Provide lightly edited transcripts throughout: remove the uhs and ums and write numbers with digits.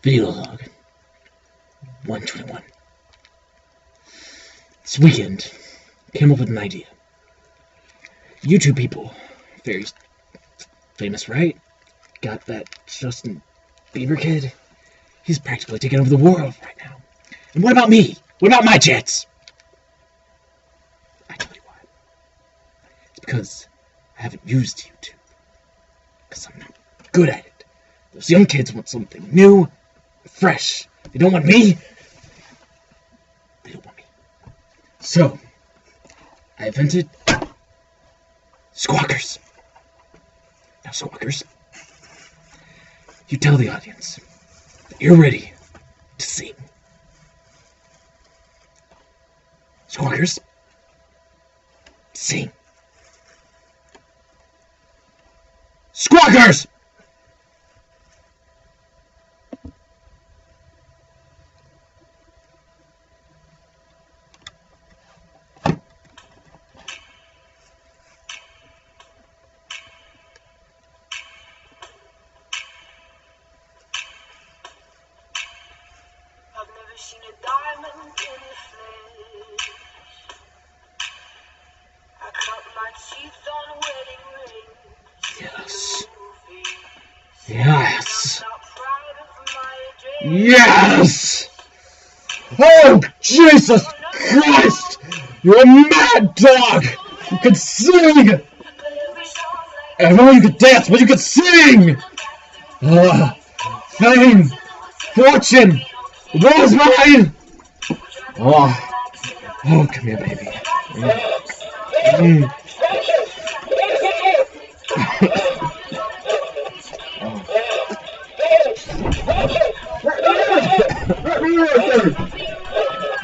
Video log 121. This weekend, came up with an idea. YouTube people, very famous, right? Got that Justin Bieber kid? He's practically taking over the world right now. And what about me? What about my jets? I tell you why. It's because I haven't used YouTube. Because I'm not good at it. Those young kids want something new, fresh. They don't want me. They don't want me. So, I invented Squawkers. Now, Squawkers, you tell the audience that you're ready to sing. Squawkers, sing. Squawkers! I've never seen a diamond in the flesh. I cut my teeth on wedding rings. Yes. Yes. Yes! Oh, Jesus Christ! You're a mad dog! You can sing! And I know you could dance, but you could sing! Fame! Fortune! Rosemary! Oh, come here, baby.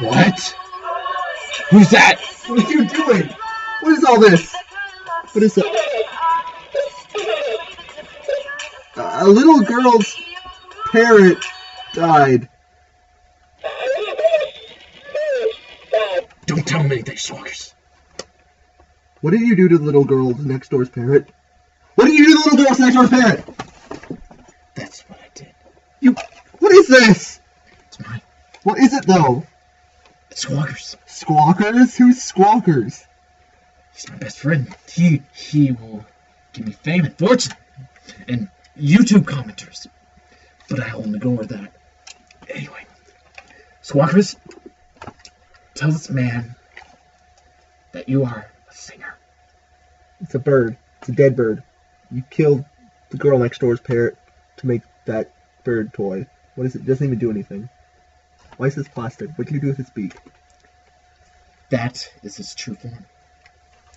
What? Who's that? What are you doing? What is all this? What is that? A little girl's parrot died. Don't tell him anything, Squawkers. What did you do to the little girl next door's parrot? What did you do to the little girl's next door's parrot? That's what I did. What is this? It's mine. What is it though? It's Squawkers. Squawkers? Who's Squawkers? He's my best friend. He will give me fame and fortune. And YouTube commenters. But I only go with that. Anyway. Squawkers, tell this man that you are a singer. It's a bird. It's a dead bird. You killed the girl next door's parrot to make that bird toy. What is it? It doesn't even do anything. Why is this plastic? What can you do with its beak? That is his true form.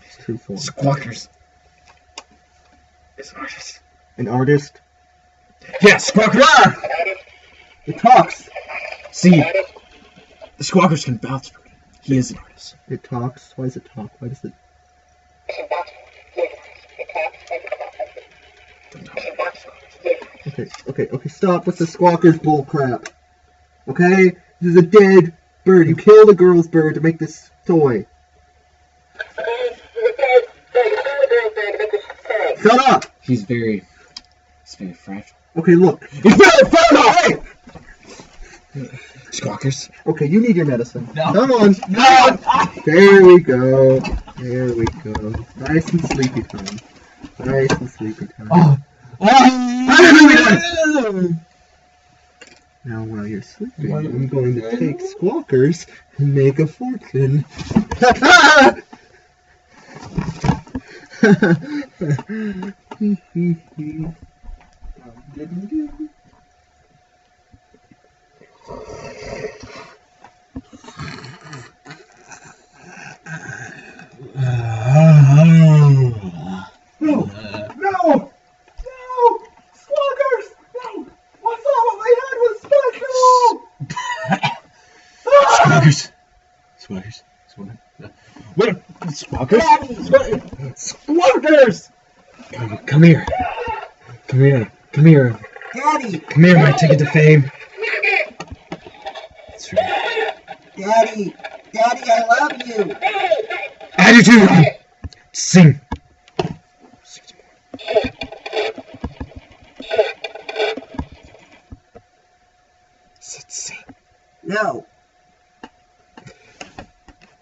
Its true form. Squawkers is an artist. An artist? Yeah, Squawkers! It talks! See, the Squawkers can vouch for it. He is an artist. It talks? Why does it talk? Why does it... Okay, stop with the Squawkers bullcrap. Okay? This is a dead bird. You killed a girl's bird to make this toy. Shut up! He's very fragile. Okay, look. He's very fragile! Squawkers. Okay, you need your medicine. No. Come on. No! There we go. There we go. Nice and sleepy time. Nice and sleepy time. Now while you're sleeping, I'm going to take Squawkers and make a fortune. No! Squawkers! No! I thought what they had was special! Squawkers. What? Squawkers? Squawkers! Come here. Daddy! Come here, my ticket to fame. That's right. Daddy, I love you! I do too! Sing! No.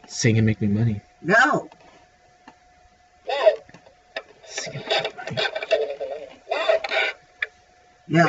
Sing and make me money. No. Sing and make me money. No.